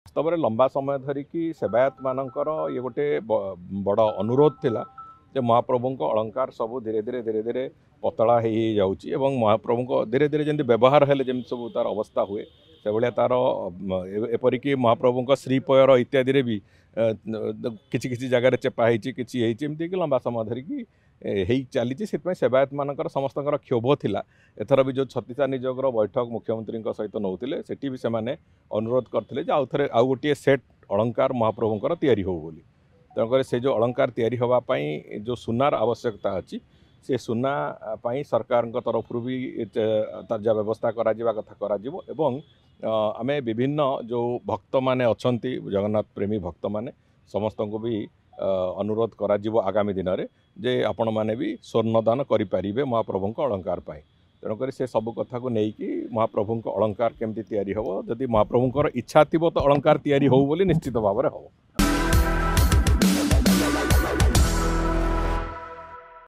वास्तव में लंबा समय धरिकी सेवायत मानकर ये गोटे बड़ अनुरोध थिला जे महाप्रभु को अलंकार सब धीरे धीरे धीरे धीरे पतला हो जाऊँगी महाप्रभु को धीरे धीरे जमी व्यवहार हेले जमी सब तार अवस्था हुए से भाया तार एपरिक महाप्रभु को श्रीपयर इत्यादि भी किसी किसी जगार चेपा होमती लंबा समय धरिकी चली सेवायत मानकर समस्त क्षोभ थिला एथर भी जो छत्तीसा निजोगर बैठक मुख्यमंत्री सहित नौते सेठी भी सेमाने अनुरोध करते आउ थे आउ गोटे सेट अलंकार महाप्रभुंर तैयारी हो बोली तेणुकर से जो अलंकार तैयारी होगापाई जो सुनार आवश्यकता अच्छी से सुना पाई सरकार तरफ भी ताजा व्यवस्था करा कथा करा आमे विभिन्न जो भक्त माने अछंती जगन्नाथ प्रेमी भक्त माने समस्त को भी अनुरोध करा आगामी दिन में जे आपण माने भी स्वर्णदान करें महाप्रभु अलंकार पाई तेणुकर से सब कथा को लेकिन महाप्रभु अलंकार केमती तैयारी हो जदि महाप्रभुंर इच्छा थी तो अलंकार तैयारी हो बोली निश्चित भाव में हो।